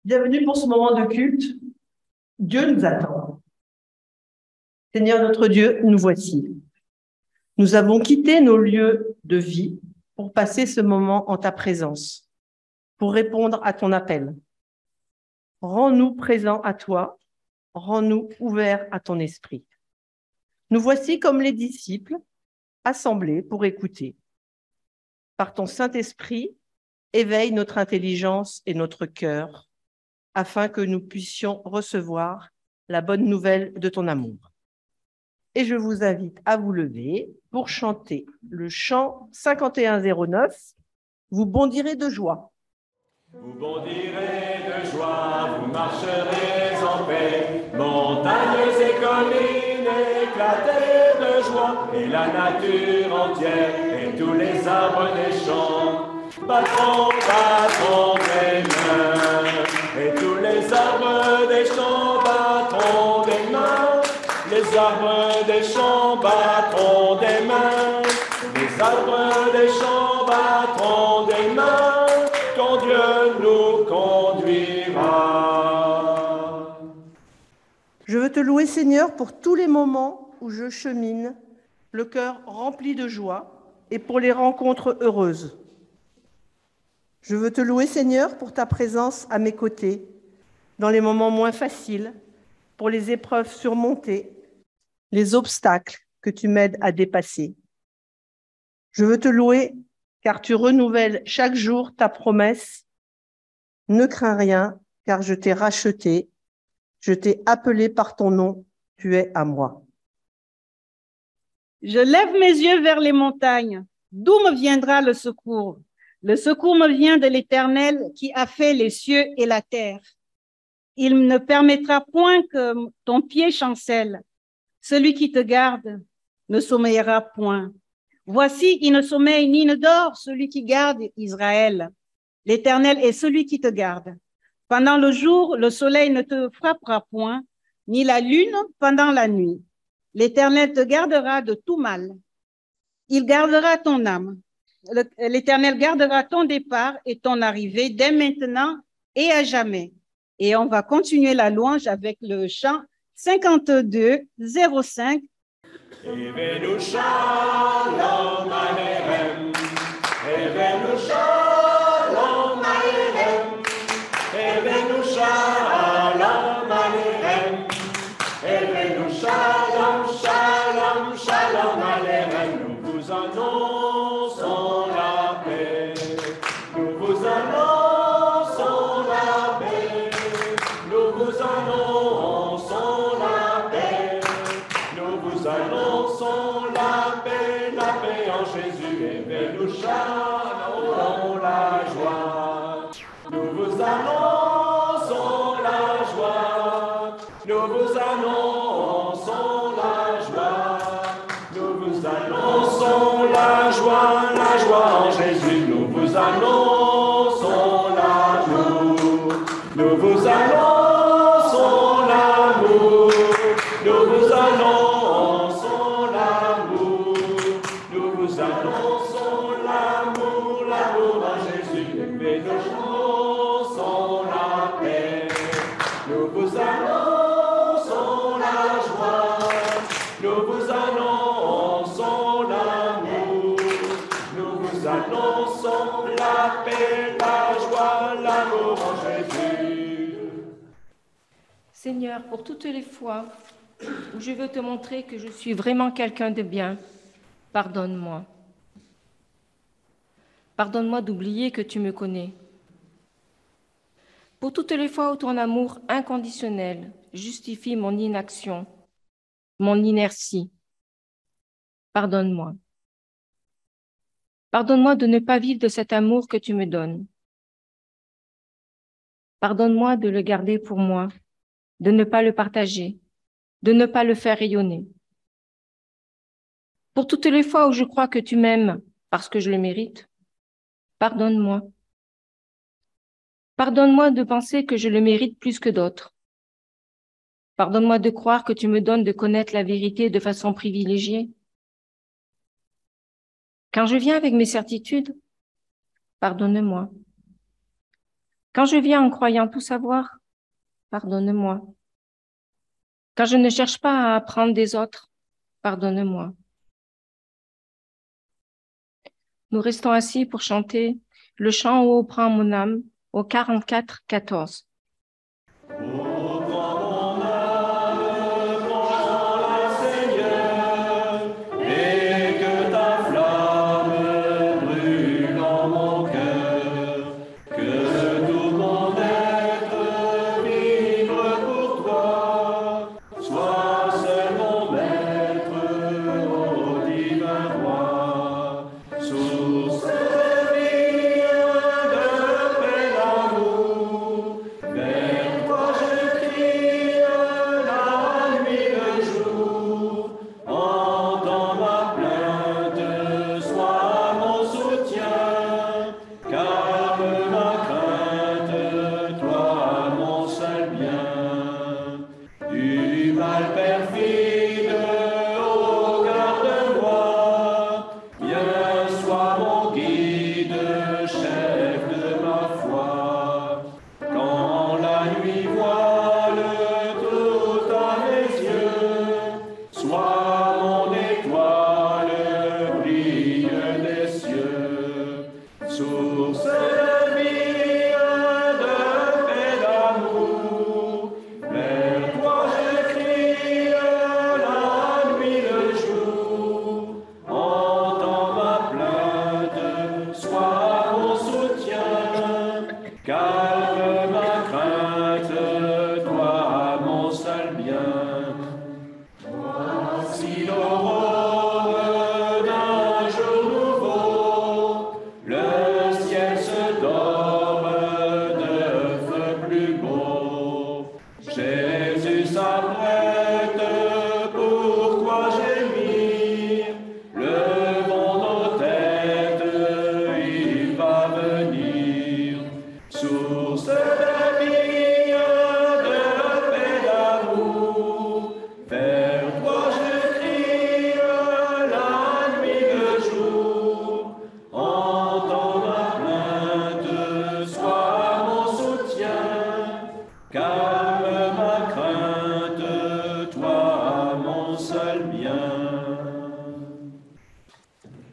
Bienvenue pour ce moment de culte. Dieu nous attend. Seigneur notre Dieu, nous voici. Nous avons quitté nos lieux de vie pour passer ce moment en ta présence, pour répondre à ton appel. Rends-nous présents à toi, rends-nous ouverts à ton esprit. Nous voici comme les disciples, assemblés pour écouter. Par ton Saint-Esprit, éveille notre intelligence et notre cœur, afin que nous puissions recevoir la bonne nouvelle de ton amour. Et je vous invite à vous lever pour chanter le chant 5109. Vous bondirez de joie. Vous bondirez de joie, vous marcherez en paix, montagnes et collines éclatées de joie, et la nature entière et tous les arbres des champs battront des mains, et tous les arbres des champs battront des mains, les arbres des champs battront des mains, les arbres des champs battront des mains, quand Dieu nous conduira. Je veux te louer, Seigneur, pour tous les moments où je chemine, le cœur rempli de joie, et pour les rencontres heureuses. Je veux te louer, Seigneur, pour ta présence à mes côtés, dans les moments moins faciles, pour les épreuves surmontées, les obstacles que tu m'aides à dépasser. Je veux te louer car tu renouvelles chaque jour ta promesse. Ne crains rien, car je t'ai racheté, je t'ai appelé par ton nom, tu es à moi. Je lève mes yeux vers les montagnes. D'où me viendra le secours? Le secours me vient de l'Éternel qui a fait les cieux et la terre. Il ne permettra point que ton pied chancelle. Celui qui te garde ne sommeillera point. Voici, il ne sommeille ni ne dort, celui qui garde Israël. L'Éternel est celui qui te garde. Pendant le jour, le soleil ne te frappera point, ni la lune pendant la nuit. L'Éternel te gardera de tout mal. Il gardera ton âme. L'Éternel gardera ton départ et ton arrivée dès maintenant et à jamais. Et on va continuer la louange avec le chant 52, 05. Evenu shalom aleichem, Evenu shalom aleichem, Evenu shalom aleichem, Evenu shalom, shalom, shalom aleichem. Nous vous annonçons la paix, nous vous annonçons la paix, nous vous annonçons la paix, nous vous annonçons la paix en Jésus, et nous chantons la joie. Nous vous annonçons la joie, nous vous annonçons la joie, nous vous annonçons la joie en Jésus, nous vous annonçons l'amour, nous vous annonçons l'amour, nous vous annonçons l'amour, nous vous annonçons l'amour, l'amour en Jésus, et nous chantons la paix, nous vous annonçons la joie, nous vous annonçons l'amour, nous vous annonçons la paix, la joie, l'amour en Jésus. Seigneur, pour toutes les fois où je veux te montrer que je suis vraiment quelqu'un de bien, pardonne-moi. Pardonne-moi d'oublier que tu me connais. Pour toutes les fois où ton amour inconditionnel justifie mon inaction, mon inertie, pardonne-moi. Pardonne-moi de ne pas vivre de cet amour que tu me donnes. Pardonne-moi de le garder pour moi, de ne pas le partager, de ne pas le faire rayonner. Pour toutes les fois où je crois que tu m'aimes parce que je le mérite, pardonne-moi. Pardonne-moi de penser que je le mérite plus que d'autres. Pardonne-moi de croire que tu me donnes de connaître la vérité de façon privilégiée. Quand je viens avec mes certitudes, pardonne-moi. Quand je viens en croyant tout savoir, pardonne-moi. Quand je ne cherche pas à apprendre des autres, pardonne-moi. Nous restons assis pour chanter le chant Ô prends mon âme au 44-14.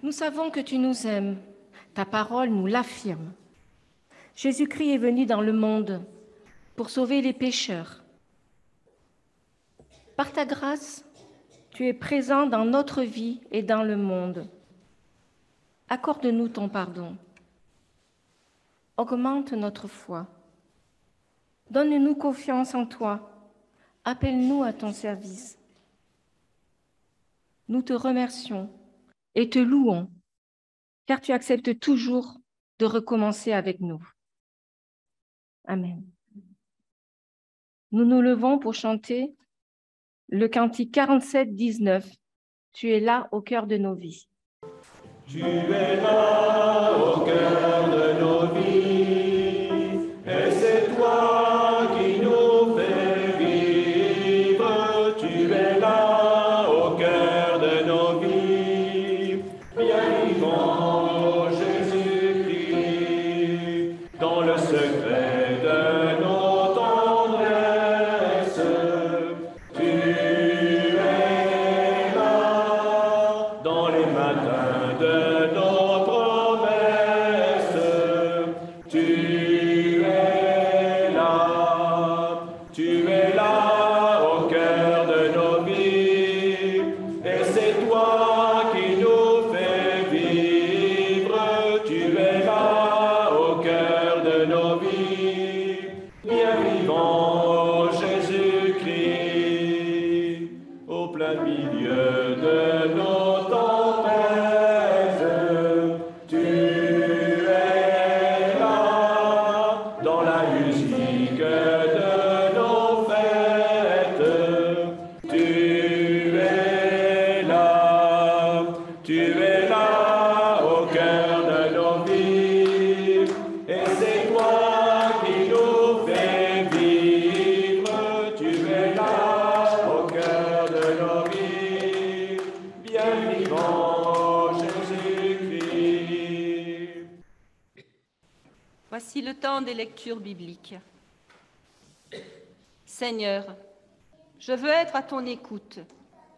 Nous savons que tu nous aimes. Ta parole nous l'affirme. Jésus-Christ est venu dans le monde pour sauver les pécheurs. Par ta grâce, tu es présent dans notre vie et dans le monde. Accorde-nous ton pardon. Augmente notre foi. Donne-nous confiance en toi. Appelle-nous à ton service. Nous te remercions et te louons, car tu acceptes toujours de recommencer avec nous. Amen. Nous nous levons pour chanter le cantique 47-19. Tu es là au cœur de nos vies. Tu es là au cœur de nos vies, et c'est toi qui nous fais vivre. Tu es là au cœur de nos vies, bien vivant Jésus-Christ, dans le secret de nos tendresses. Tu es là dans les matins de nos promesses. Tu es là au cœur de nos vies, et c'est toi qui nous fais vivre. Tu es là au cœur de nos vies, bien vivant Jésus-Christ, au plein milieu de nos tempêtes. Tu es là dans la musique de nos fêtes. Tu es là au cœur de nos vies, et c'est toi qui nous fais vivre. Tu es là au cœur de nos vies, bien vivant Jésus-Christ. Voici le le temps des lectures bibliques. Seigneur, je veux être à ton écoute,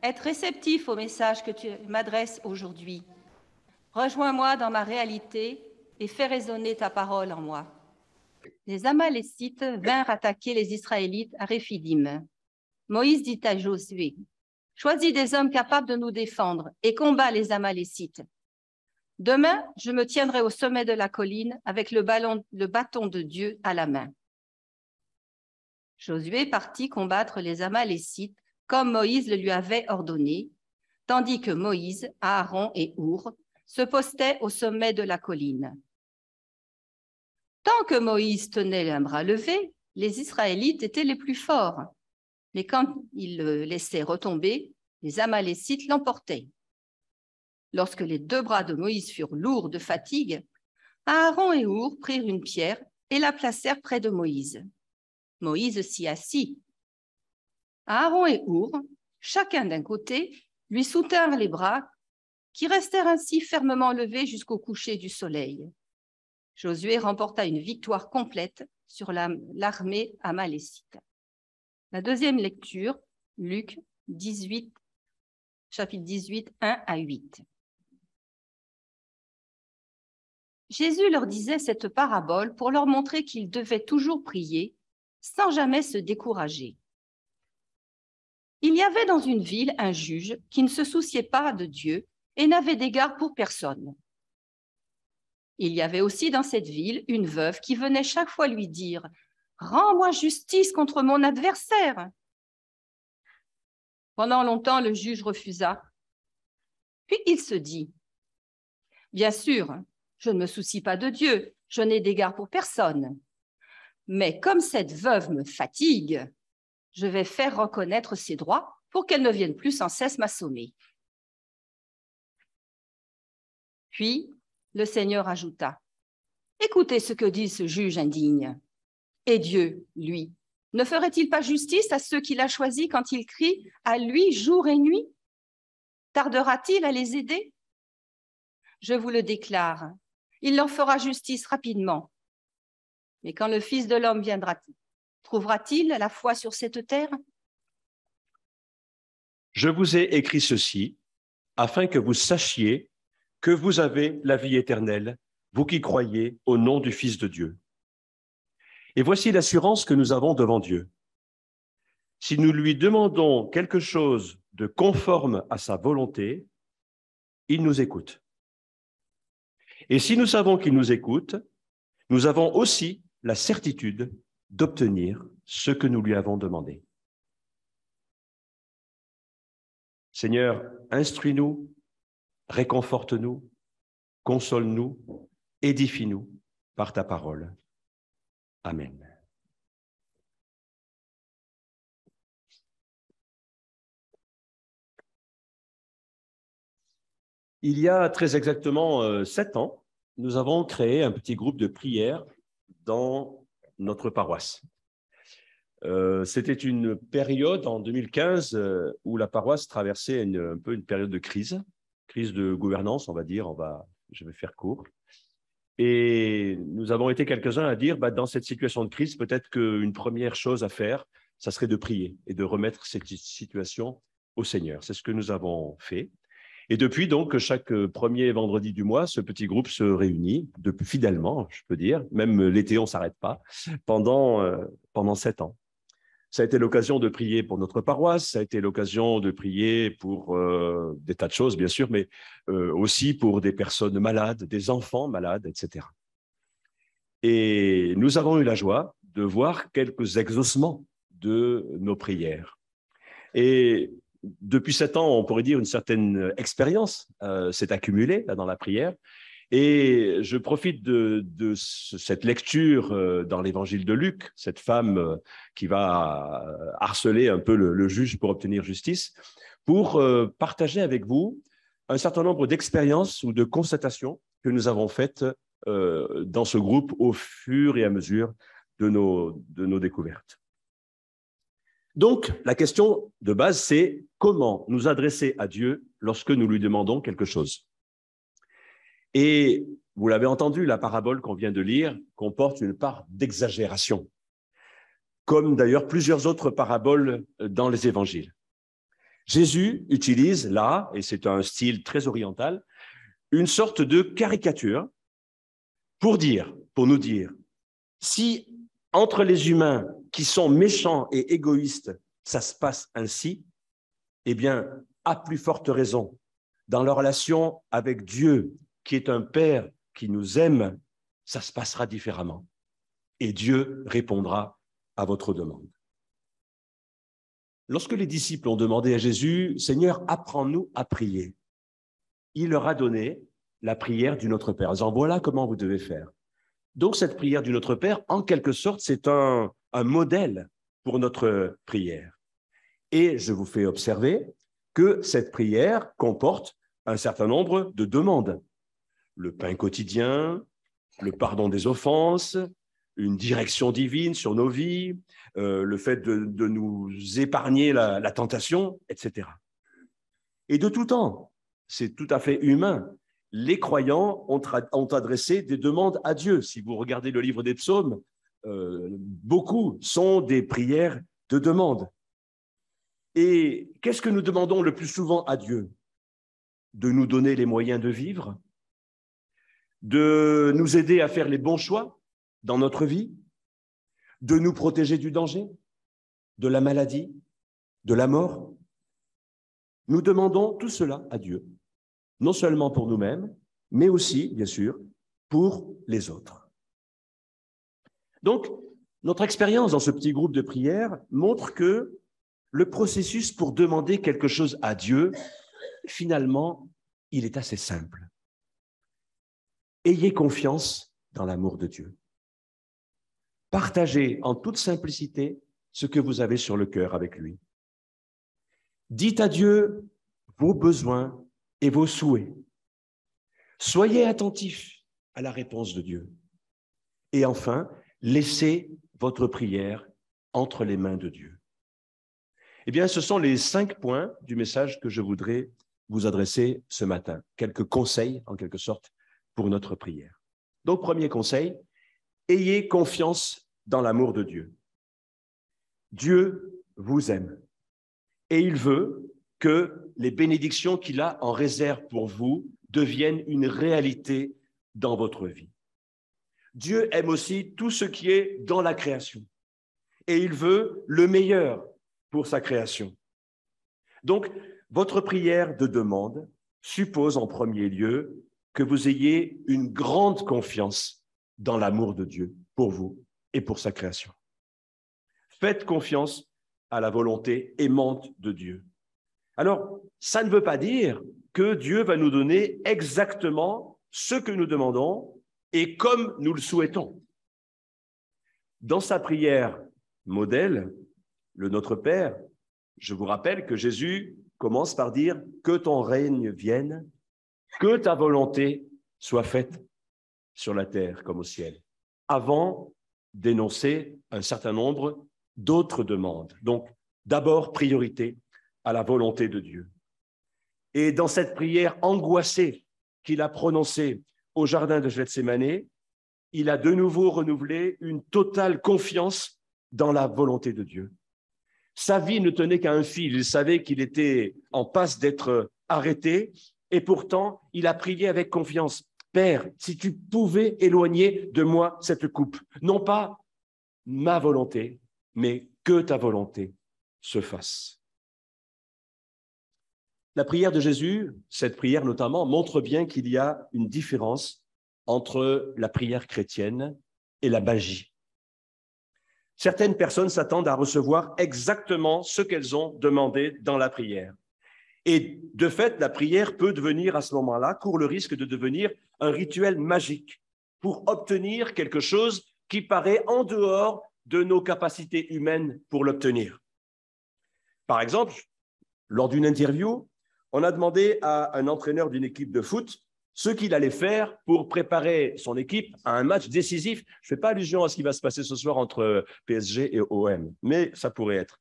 être réceptif au message que tu m'adresses aujourd'hui. Rejoins-moi dans ma réalité et fais résonner ta parole en moi. Les Amalécites vinrent attaquer les Israélites à Réphidim. Moïse dit à Josué, « Choisis des hommes capables de nous défendre et combats les Amalécites. Demain, je me tiendrai au sommet de la colline avec le bâton de Dieu à la main. » Josué partit combattre les Amalécites comme Moïse le lui avait ordonné, tandis que Moïse, Aaron et Our se postaient au sommet de la colline. Tant que Moïse tenait un bras levé, les Israélites étaient les plus forts. Mais quand il le laissait retomber, les Amalécites l'emportaient. Lorsque les 2 bras de Moïse furent lourds de fatigue, Aaron et Our prirent une pierre et la placèrent près de Moïse. Moïse s'y assit. Aaron et Our, chacun d'un côté, lui soutinrent les bras, qui restèrent ainsi fermement levés jusqu'au coucher du soleil. Josué remporta une victoire complète sur l'armée amalécite. La deuxième lecture, Luc 18, chapitre 18, 1 à 8. Jésus leur disait cette parabole pour leur montrer qu'ils devaient toujours prier sans jamais se décourager. Il y avait dans une ville un juge qui ne se souciait pas de Dieu et n'avait d'égard pour personne. Il y avait aussi dans cette ville une veuve qui venait chaque fois lui dire « Rends-moi justice contre mon adversaire !» Pendant longtemps, le juge refusa. Puis il se dit « Bien sûr, je ne me soucie pas de Dieu, je n'ai d'égard pour personne. Mais comme cette veuve me fatigue, je vais faire reconnaître ses droits pour qu'elle ne vienne plus sans cesse m'assommer. » Puis le Seigneur ajouta, « Écoutez ce que dit ce juge indigne. Et Dieu, lui, ne ferait-il pas justice à ceux qu'il a choisis quand il crie à lui jour et nuit? Tardera-t-il à les aider? Je vous le déclare, il leur fera justice rapidement. Mais quand le Fils de l'homme viendra, trouvera-t-il la foi sur cette terre? Je vous ai écrit ceci, afin que vous sachiez que vous avez la vie éternelle, vous qui croyez au nom du Fils de Dieu. Et voici l'assurance que nous avons devant Dieu. Si nous lui demandons quelque chose de conforme à sa volonté, il nous écoute. Et si nous savons qu'il nous écoute, nous avons aussi la certitude d'obtenir ce que nous lui avons demandé. Seigneur, instruis-nous, réconforte-nous, console-nous, édifie-nous par ta parole. Amen. Il y a très exactement 7 ans, nous avons créé un petit groupe de prière dans notre paroisse. C'était une période en 2015 où la paroisse traversait un peu une période de crise de gouvernance, on va dire, je vais faire court. Et nous avons été quelques-uns à dire, dans cette situation de crise, peut-être qu'une première chose à faire, ça serait de prier et de remettre cette situation au Seigneur. C'est ce que nous avons fait. Et depuis, donc, chaque premier vendredi du mois, ce petit groupe se réunit, fidèlement, je peux dire, même l'été, on ne s'arrête pas, pendant 7 ans. Ça a été l'occasion de prier pour notre paroisse, ça a été l'occasion de prier pour des tas de choses, bien sûr, mais aussi pour des personnes malades, des enfants malades, etc. Et nous avons eu la joie de voir quelques exaucements de nos prières. Et depuis 7 ans, on pourrait dire une certaine expérience s'est accumulée là, dans la prière. Et je profite de cette lecture dans l'évangile de Luc, cette femme qui va harceler un peu le juge pour obtenir justice, pour partager avec vous un certain nombre d'expériences ou de constatations que nous avons faites dans ce groupe au fur et à mesure de nos découvertes. Donc, la question de base, c'est comment nous adresser à Dieu lorsque nous lui demandons quelque chose. Et vous l'avez entendu, la parabole qu'on vient de lire comporte une part d'exagération, comme d'ailleurs plusieurs autres paraboles dans les évangiles. Jésus utilise là, et c'est un style très oriental, une sorte de caricature pour nous dire, si entre les humains qui sont méchants et égoïstes, ça se passe ainsi, eh bien, à plus forte raison, dans leur relation avec Dieu, qui est un Père qui nous aime, ça se passera différemment. Et Dieu répondra à votre demande. Lorsque les disciples ont demandé à Jésus, « Seigneur, apprends-nous à prier », il leur a donné la prière du Notre Père, en disant, voilà comment vous devez faire. Donc, cette prière du Notre Père, en quelque sorte, c'est un modèle pour notre prière. Et je vous fais observer que cette prière comporte un certain nombre de demandes. Le pain quotidien, le pardon des offenses, une direction divine sur nos vies, le fait de nous épargner la tentation, etc. Et de tout temps, c'est tout à fait humain. Les croyants ont adressé des demandes à Dieu. Si vous regardez le livre des psaumes, beaucoup sont des prières de demande. Et qu'est-ce que nous demandons le plus souvent à Dieu? De nous donner les moyens de vivre, de nous aider à faire les bons choix dans notre vie, de nous protéger du danger, de la maladie, de la mort. Nous demandons tout cela à Dieu, non seulement pour nous-mêmes, mais aussi, bien sûr, pour les autres. Donc, notre expérience dans ce petit groupe de prière montre que le processus pour demander quelque chose à Dieu, finalement, il est assez simple. Ayez confiance dans l'amour de Dieu. Partagez en toute simplicité ce que vous avez sur le cœur avec lui. Dites à Dieu vos besoins et vos souhaits. Soyez attentifs à la réponse de Dieu. Et enfin, laissez votre prière entre les mains de Dieu. Eh bien, ce sont les 5 points du message que je voudrais vous adresser ce matin. Quelques conseils, en quelque sorte, pour notre prière. Donc, premier conseil, ayez confiance dans l'amour de Dieu. Dieu vous aime et il veut que les bénédictions qu'il a en réserve pour vous deviennent une réalité dans votre vie. Dieu aime aussi tout ce qui est dans la création et il veut le meilleur pour sa création. Donc, votre prière de demande suppose en premier lieu que vous ayez une grande confiance dans l'amour de Dieu pour vous et pour sa création. Faites confiance à la volonté aimante de Dieu. Alors, ça ne veut pas dire que Dieu va nous donner exactement ce que nous demandons et comme nous le souhaitons. Dans sa prière modèle, le Notre Père, je vous rappelle que Jésus commence par dire « Que ton règne vienne, que ta volonté soit faite sur la terre comme au ciel », avant d'énoncer un certain nombre d'autres demandes. Donc, d'abord, priorité à la volonté de Dieu. Et dans cette prière angoissée qu'il a prononcée au jardin de Gethsémani, il a de nouveau renouvelé une totale confiance dans la volonté de Dieu. Sa vie ne tenait qu'à un fil. Il savait qu'il était en passe d'être arrêté et pourtant, il a prié avec confiance. « Père, si tu pouvais éloigner de moi cette coupe, non pas ma volonté, mais que ta volonté se fasse. » La prière de Jésus, cette prière notamment, montre bien qu'il y a une différence entre la prière chrétienne et la magie. Certaines personnes s'attendent à recevoir exactement ce qu'elles ont demandé dans la prière. Et de fait, la prière peut devenir à ce moment-là, court le risque de devenir un rituel magique pour obtenir quelque chose qui paraît en dehors de nos capacités humaines pour l'obtenir. Par exemple, lors d'une interview, on a demandé à un entraîneur d'une équipe de foot ce qu'il allait faire pour préparer son équipe à un match décisif. Je ne fais pas allusion à ce qui va se passer ce soir entre PSG et OM, mais ça pourrait être.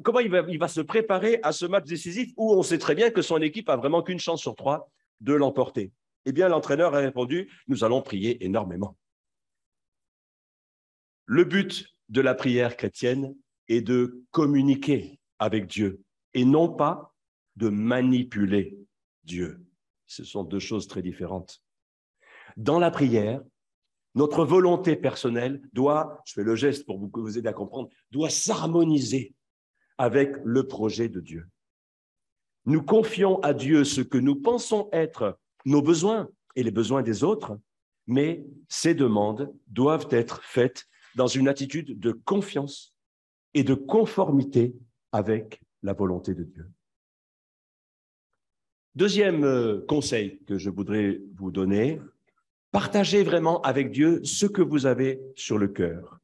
Comment il va se préparer à ce match décisif où on sait très bien que son équipe a vraiment qu'une chance sur 3 de l'emporter. Eh bien, l'entraîneur a répondu, nous allons prier énormément. Le but de la prière chrétienne est de communiquer avec Dieu et non pas de manipuler Dieu. Ce sont deux choses très différentes. Dans la prière, notre volonté personnelle doit, je fais le geste pour vous aider à comprendre, doit s'harmoniser avec le projet de Dieu. Nous confions à Dieu ce que nous pensons être nos besoins et les besoins des autres, mais ces demandes doivent être faites dans une attitude de confiance et de conformité avec la volonté de Dieu. Deuxième conseil que je voudrais vous donner, partagez vraiment avec Dieu ce que vous avez sur le cœur.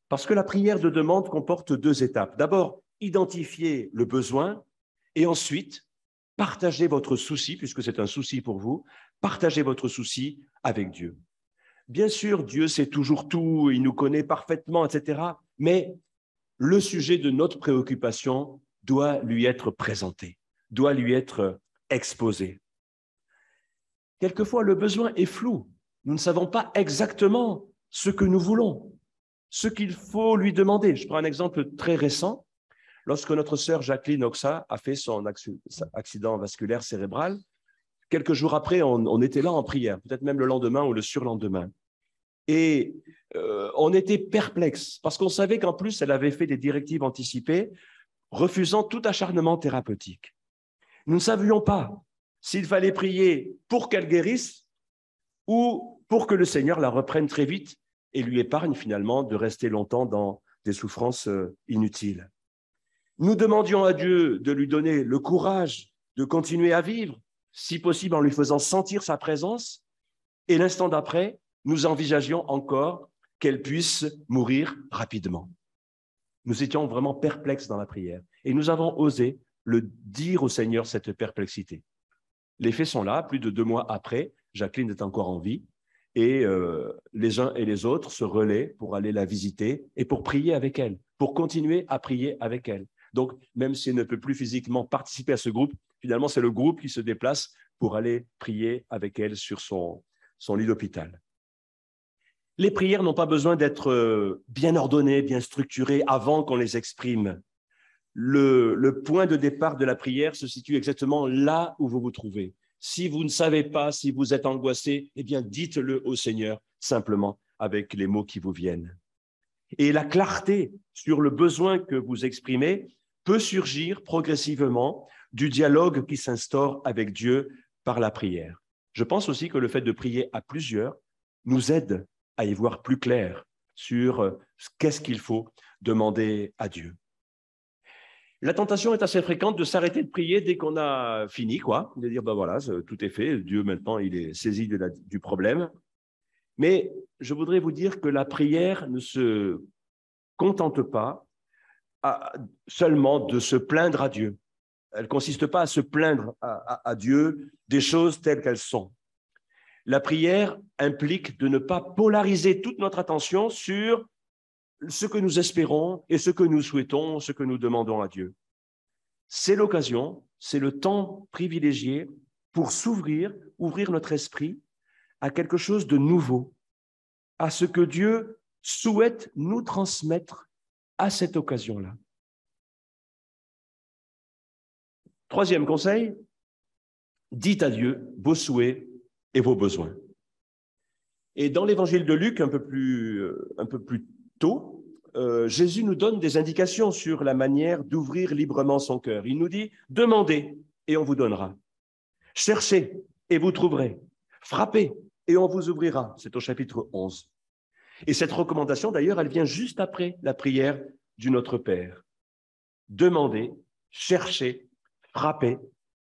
Parce que la prière de demande comporte deux étapes. D'abord, identifier le besoin et ensuite, partagez votre souci, puisque c'est un souci pour vous, partagez votre souci avec Dieu. Bien sûr, Dieu sait toujours tout, il nous connaît parfaitement, etc. Mais le sujet de notre préoccupation doit lui être présenté, doit lui être exposé. Quelquefois, le besoin est flou. Nous ne savons pas exactement ce que nous voulons, ce qu'il faut lui demander. Je prends un exemple très récent. Lorsque notre sœur Jacqueline Oxa a fait son accident vasculaire cérébral, quelques jours après, on était là en prière, peut-être même le lendemain ou le surlendemain. Et on était perplexes parce qu'on savait qu'en plus, elle avait fait des directives anticipées refusant tout acharnement thérapeutique. Nous ne savions pas s'il fallait prier pour qu'elle guérisse ou pour que le Seigneur la reprenne très vite et lui épargne finalement de rester longtemps dans des souffrances inutiles. Nous demandions à Dieu de lui donner le courage de continuer à vivre, si possible en lui faisant sentir sa présence, et l'instant d'après, nous envisagions encore qu'elle puisse mourir rapidement. Nous étions vraiment perplexes dans la prière et nous avons osé le dire au Seigneur, cette perplexité. Les faits sont là, plus de 2 mois après, Jacqueline est encore en vie et les uns et les autres se relaient pour aller la visiter et pour prier avec elle, pour continuer à prier avec elle. Donc, même si elle ne peut plus physiquement participer à ce groupe, finalement, c'est le groupe qui se déplace pour aller prier avec elle sur son lit d'hôpital. Les prières n'ont pas besoin d'être bien ordonnées, bien structurées avant qu'on les exprime. Le point de départ de la prière se situe exactement là où vous vous trouvez. Si vous ne savez pas, si vous êtes angoissé, eh bien, dites-le au Seigneur simplement avec les mots qui vous viennent. Et la clarté sur le besoin que vous exprimez peut surgir progressivement du dialogue qui s'instaure avec Dieu par la prière. Je pense aussi que le fait de prier à plusieurs nous aide à y voir plus clair sur qu'est-ce qu'il faut demander à Dieu. La tentation est assez fréquente de s'arrêter de prier dès qu'on a fini, de dire, ben voilà, tout est fait, Dieu maintenant, il est saisi du problème. Mais je voudrais vous dire que la prière ne se contente pas seulement de se plaindre à Dieu. Elle ne consiste pas à se plaindre à Dieu des choses telles qu'elles sont. La prière implique de ne pas polariser toute notre attention sur ce que nous espérons et ce que nous souhaitons, ce que nous demandons à Dieu. C'est l'occasion, c'est le temps privilégié pour s'ouvrir, ouvrir notre esprit à quelque chose de nouveau, à ce que Dieu souhaite nous transmettre à cette occasion-là. Troisième conseil, dites à Dieu vos souhaits et vos besoins. Et dans l'évangile de Luc, un peu plus tôt, Jésus nous donne des indications sur la manière d'ouvrir librement son cœur. Il nous dit, demandez et on vous donnera. Cherchez et vous trouverez. Frappez et on vous ouvrira. C'est au chapitre 11. Et cette recommandation, d'ailleurs, elle vient juste après la prière du Notre Père. Demander, chercher, frapper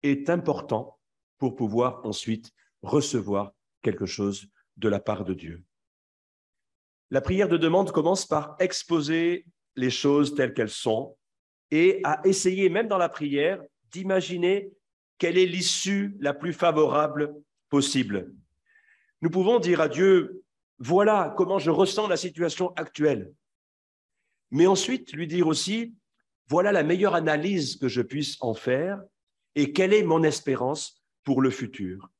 est important pour pouvoir ensuite recevoir quelque chose de la part de Dieu. La prière de demande commence par exposer les choses telles qu'elles sont et à essayer, même dans la prière, d'imaginer quelle est l'issue la plus favorable possible. Nous pouvons dire à Dieu, voilà comment je ressens la situation actuelle. Mais ensuite, lui dire aussi, voilà la meilleure analyse que je puisse en faire et quelle est mon espérance pour le futur.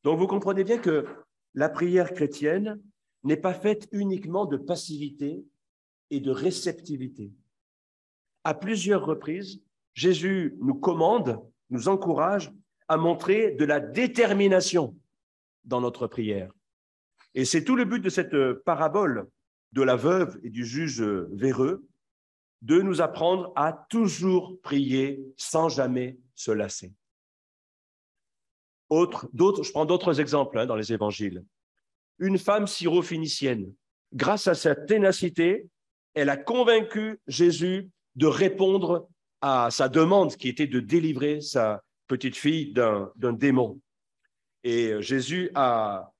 Donc, vous comprenez bien que la prière chrétienne n'est pas faite uniquement de passivité et de réceptivité. À plusieurs reprises, Jésus nous commande, nous encourage à montrer de la détermination dans notre prière. Et c'est tout le but de cette parabole de la veuve et du juge véreux, de nous apprendre à toujours prier sans jamais se lasser. Je prends d'autres exemples dans les évangiles. Une femme syro-phénicienne, grâce à sa ténacité, elle a convaincu Jésus de répondre à sa demande qui était de délivrer sa petite fille d'un démon. Et Jésus a,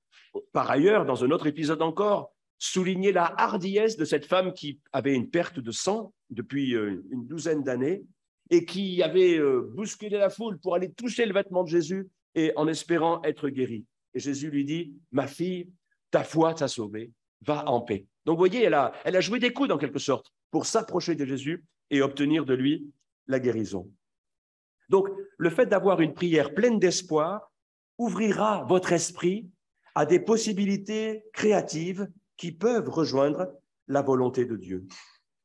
par ailleurs, dans un autre épisode encore, souligné la hardiesse de cette femme qui avait une perte de sang depuis une douzaine d'années et qui avait bousculé la foule pour aller toucher le vêtement de Jésus et en espérant être guérie. Et Jésus lui dit, « Ma fille, ta foi t'a sauvée, va en paix. » Donc, vous voyez, elle a joué des coudes en quelque sorte pour s'approcher de Jésus et obtenir de lui la guérison. Donc, le fait d'avoir une prière pleine d'espoir ouvrira votre esprit à des possibilités créatives qui peuvent rejoindre la volonté de Dieu.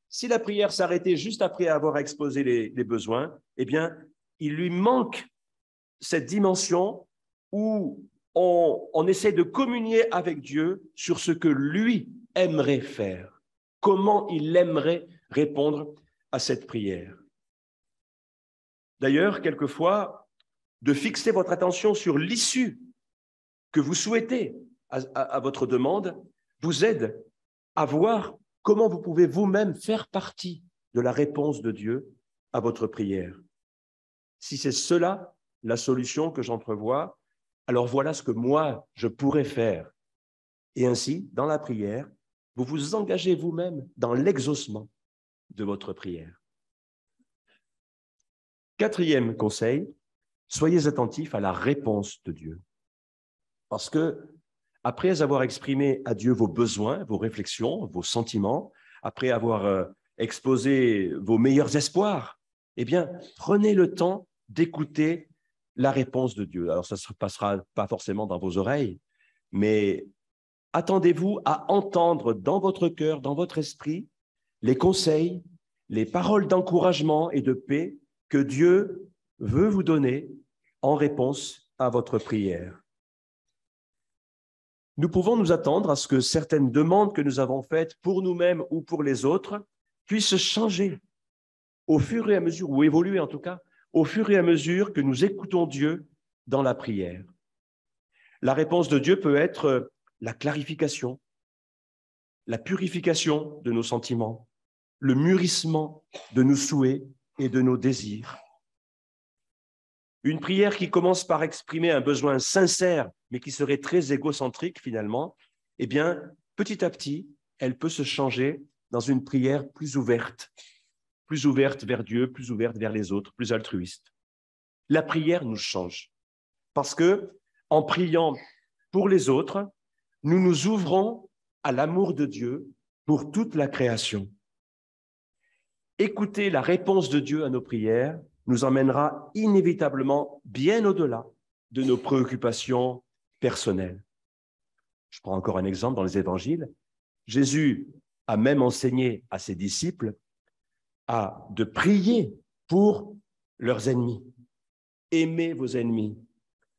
Si la prière s'arrêtait juste après avoir exposé les besoins, eh bien, il lui manque cette dimension où on essaie de communier avec Dieu sur ce que lui aimerait faire, comment il aimerait répondre à cette prière. D'ailleurs, quelquefois, de fixer votre attention sur l'issue que vous souhaitez à votre demande vous aide à voir comment vous pouvez vous-même faire partie de la réponse de Dieu à votre prière. Si c'est cela la solution que j'entrevois, alors voilà ce que moi, je pourrais faire. Et ainsi, dans la prière, vous vous engagez vous-même dans l'exaucement de votre prière. Quatrième conseil, soyez attentifs à la réponse de Dieu. Parce que, après avoir exprimé à Dieu vos besoins, vos réflexions, vos sentiments, après avoir exposé vos meilleurs espoirs, eh bien, prenez le temps d'écouter la réponse de Dieu. Alors, ça ne se passera pas forcément dans vos oreilles, mais attendez-vous à entendre dans votre cœur, dans votre esprit, les conseils, les paroles d'encouragement et de paix que Dieu veut vous donner en réponse à votre prière. Nous pouvons nous attendre à ce que certaines demandes que nous avons faites pour nous-mêmes ou pour les autres puissent changer au fur et à mesure, ou évoluer en tout cas, au fur et à mesure que nous écoutons Dieu dans la prière. La réponse de Dieu peut être la clarification, la purification de nos sentiments, le mûrissement de nos souhaits et de nos désirs. Une prière qui commence par exprimer un besoin sincère, mais qui serait très égocentrique finalement, eh bien, petit à petit, elle peut se changer dans une prière plus ouverte vers Dieu, plus ouverte vers les autres, plus altruiste. La prière nous change parce que, en priant pour les autres, nous nous ouvrons à l'amour de Dieu pour toute la création. Écouter la réponse de Dieu à nos prières nous emmènera inévitablement bien au-delà de nos préoccupations personnelles. Je prends encore un exemple dans les évangiles. Jésus a même enseigné à ses disciples de prier pour leurs ennemis. Aimez vos ennemis.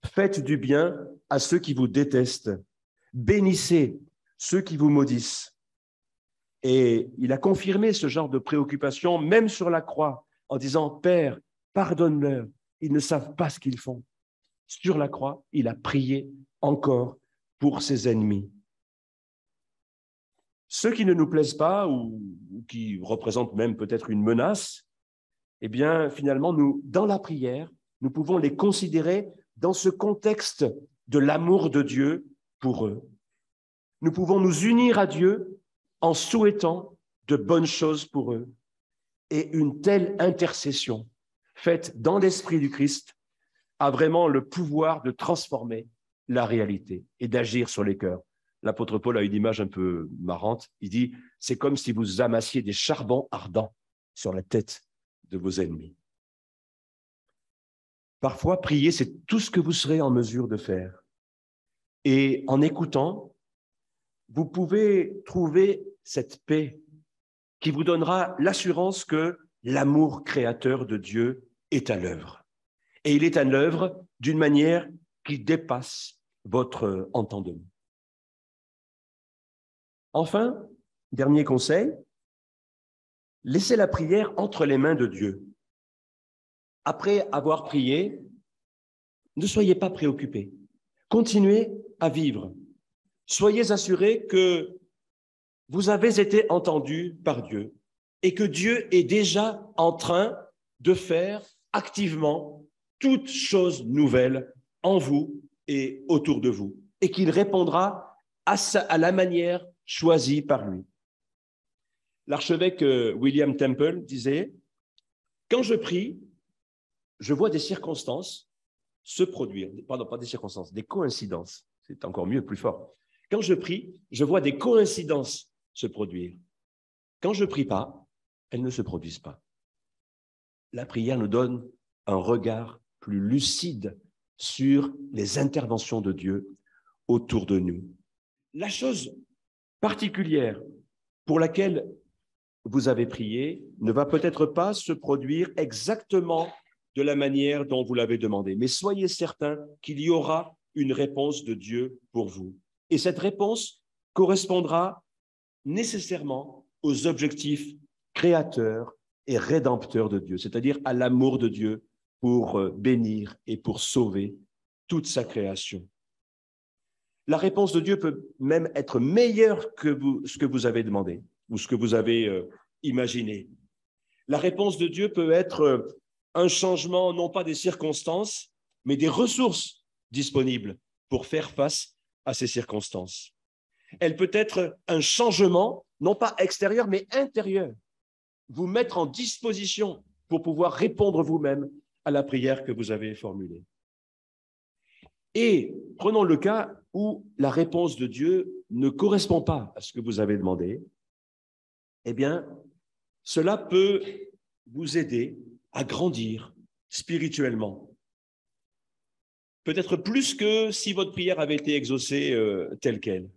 Faites du bien à ceux qui vous détestent. Bénissez ceux qui vous maudissent. Et il a confirmé ce genre de préoccupation, même sur la croix, en disant « Père, pardonne-leur, ils ne savent pas ce qu'ils font. » Sur la croix, il a prié encore pour ses ennemis. Ceux qui ne nous plaisent pas ou qui représentent même peut-être une menace, eh bien, finalement, dans la prière, nous pouvons les considérer dans ce contexte de l'amour de Dieu pour eux. Nous pouvons nous unir à Dieu en souhaitant de bonnes choses pour eux. Et une telle intercession faite dans l'esprit du Christ a vraiment le pouvoir de transformer la réalité et d'agir sur les cœurs. L'apôtre Paul a une image un peu marrante. Il dit, c'est comme si vous amassiez des charbons ardents sur la tête de vos ennemis. Parfois, prier, c'est tout ce que vous serez en mesure de faire. Et en écoutant, vous pouvez trouver cette paix qui vous donnera l'assurance que l'amour créateur de Dieu est à l'œuvre. Et il est à l'œuvre d'une manière qui dépasse votre entendement. Enfin, dernier conseil, laissez la prière entre les mains de Dieu. Après avoir prié, ne soyez pas préoccupés. Continuez à vivre. Soyez assurés que vous avez été entendus par Dieu et que Dieu est déjà en train de faire activement toutes choses nouvelles en vous et autour de vous et qu'il répondra à la manière choisie par lui. L'archevêque William Temple disait « Quand je prie, je vois des circonstances se produire. » Pardon, pas des circonstances, des coïncidences. C'est encore mieux, plus fort. Quand je prie, je vois des coïncidences se produire. Quand je ne prie pas, elles ne se produisent pas. La prière nous donne un regard plus lucide sur les interventions de Dieu autour de nous. La chose particulière pour laquelle vous avez prié ne va peut-être pas se produire exactement de la manière dont vous l'avez demandé, mais soyez certains qu'il y aura une réponse de Dieu pour vous. Et cette réponse correspondra nécessairement aux objectifs créateurs et rédempteurs de Dieu, c'est-à-dire à l'amour de Dieu pour bénir et pour sauver toute sa création. La réponse de Dieu peut même être meilleure que ce que vous avez demandé ou ce que vous avez imaginé. La réponse de Dieu peut être un changement, non pas des circonstances, mais des ressources disponibles pour faire face à ces circonstances. Elle peut être un changement, non pas extérieur, mais intérieur. Vous mettre en disposition pour pouvoir répondre vous-même à la prière que vous avez formulée. Et prenons le cas où la réponse de Dieu ne correspond pas à ce que vous avez demandé. Eh bien, cela peut vous aider à grandir spirituellement. Peut-être plus que si votre prière avait été exaucée telle qu'elle.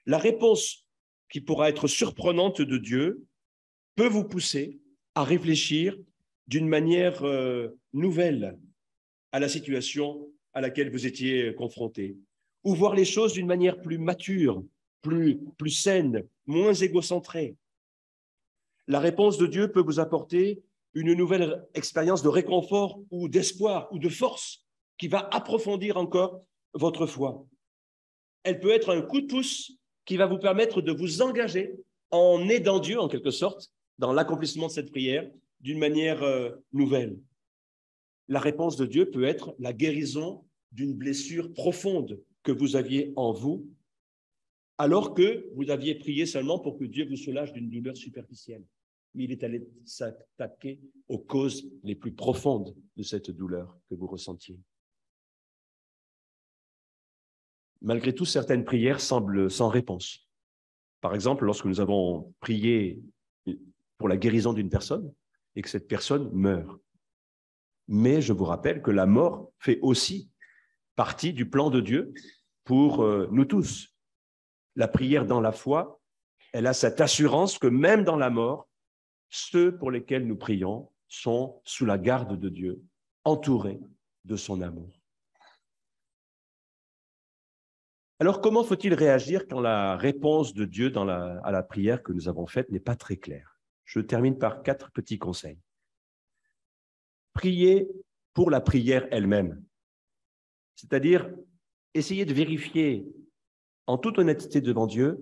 La réponse qui pourra être surprenante de Dieu peut vous pousser à réfléchir d'une manière nouvelle à la situation à laquelle vous étiez confronté, ou voir les choses d'une manière plus mature, plus saine, moins égocentrée. La réponse de Dieu peut vous apporter une nouvelle expérience de réconfort ou d'espoir ou de force qui va approfondir encore votre foi. Elle peut être un coup de pouce qui va vous permettre de vous engager en aidant Dieu, en quelque sorte, dans l'accomplissement de cette prière d'une manière nouvelle. La réponse de Dieu peut être la guérison d'une blessure profonde que vous aviez en vous, alors que vous aviez prié seulement pour que Dieu vous soulage d'une douleur superficielle. Mais il est allé s'attaquer aux causes les plus profondes de cette douleur que vous ressentiez. Malgré tout, certaines prières semblent sans réponse. Par exemple, lorsque nous avons prié pour la guérison d'une personne et que cette personne meurt. Mais je vous rappelle que la mort fait aussi partie du plan de Dieu pour nous tous. La prière dans la foi, elle a cette assurance que même dans la mort, ceux pour lesquels nous prions sont sous la garde de Dieu, entourés de son amour. Alors, comment faut-il réagir quand la réponse de Dieu à la prière que nous avons faite n'est pas très claire? Je termine par 4 petits conseils. Priez pour la prière elle-même, c'est-à-dire essayez de vérifier en toute honnêteté devant Dieu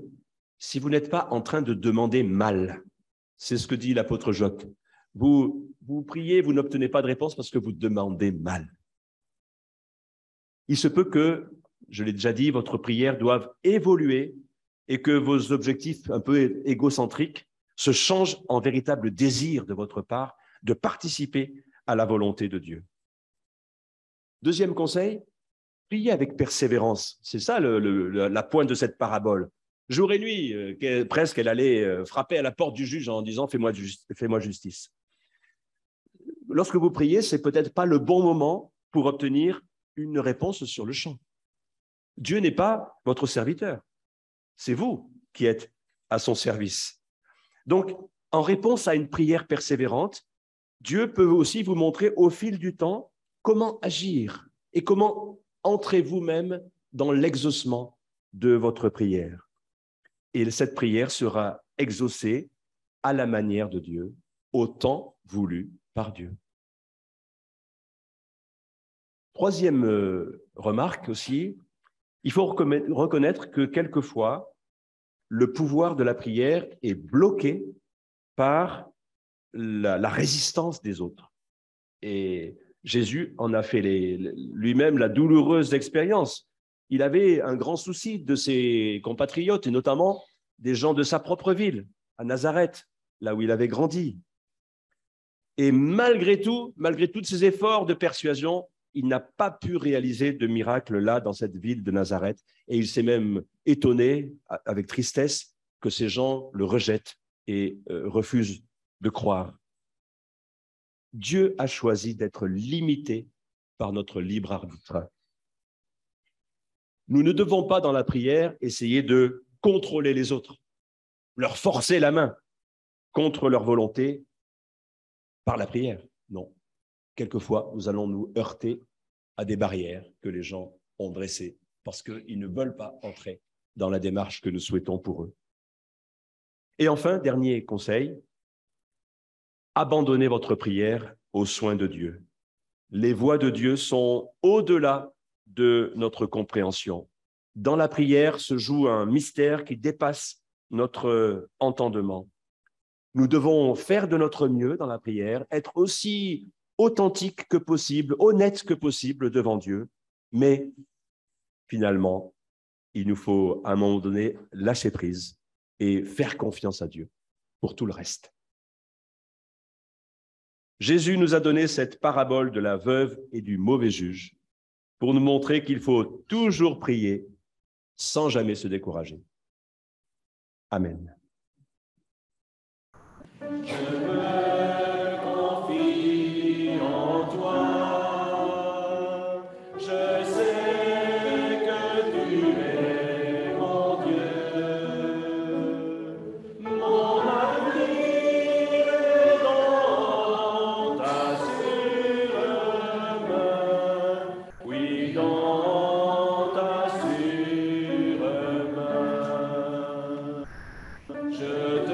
si vous n'êtes pas en train de demander mal. C'est ce que dit l'apôtre Joc. Vous priez, vous n'obtenez pas de réponse parce que vous demandez mal. Il se peut que, je l'ai déjà dit, votre prière doive évoluer et que vos objectifs un peu égocentriques se changent en véritable désir de votre part de participer à la volonté de Dieu. Deuxième conseil, priez avec persévérance. C'est ça la pointe de cette parabole. Jour et nuit, presque, elle allait frapper à la porte du juge en disant « fais-moi justice ». Lorsque vous priez, ce n'est peut-être pas le bon moment pour obtenir une réponse sur le champ. Dieu n'est pas votre serviteur. C'est vous qui êtes à son service. Donc, en réponse à une prière persévérante, Dieu peut aussi vous montrer au fil du temps comment agir et comment entrer vous-même dans l'exaucement de votre prière. Et cette prière sera exaucée à la manière de Dieu, au temps voulu par Dieu. Troisième remarque aussi, il faut reconnaître que quelquefois, le pouvoir de la prière est bloqué par la résistance des autres. Et Jésus en a fait lui-même la douloureuse expérience. Il avait un grand souci de ses compatriotes, et notamment des gens de sa propre ville, à Nazareth, là où il avait grandi. Et malgré tout, malgré tous ses efforts de persuasion, il n'a pas pu réaliser de miracle là, dans cette ville de Nazareth. Et il s'est même étonné, avec tristesse, que ces gens le rejettent et refusent de croire. Dieu a choisi d'être limité par notre libre arbitre. Nous ne devons pas, dans la prière, essayer de contrôler les autres, leur forcer la main contre leur volonté par la prière. Non. Quelquefois, nous allons nous heurter à des barrières que les gens ont dressées parce qu'ils ne veulent pas entrer dans la démarche que nous souhaitons pour eux. Et enfin, dernier conseil, abandonnez votre prière aux soins de Dieu. Les voies de Dieu sont au-delà de notre compréhension. Dans la prière se joue un mystère qui dépasse notre entendement. Nous devons faire de notre mieux dans la prière, être aussi authentique que possible, honnête que possible devant Dieu, mais finalement, il nous faut à un moment donné lâcher prise et faire confiance à Dieu pour tout le reste. Jésus nous a donné cette parabole de la veuve et du mauvais juge pour nous montrer qu'il faut toujours prier sans jamais se décourager. Amen. Je me confie en toi, je sais que tu es mon Dieu, mon avenir est dans ta sûre main, oui, dans ta sûre main. Je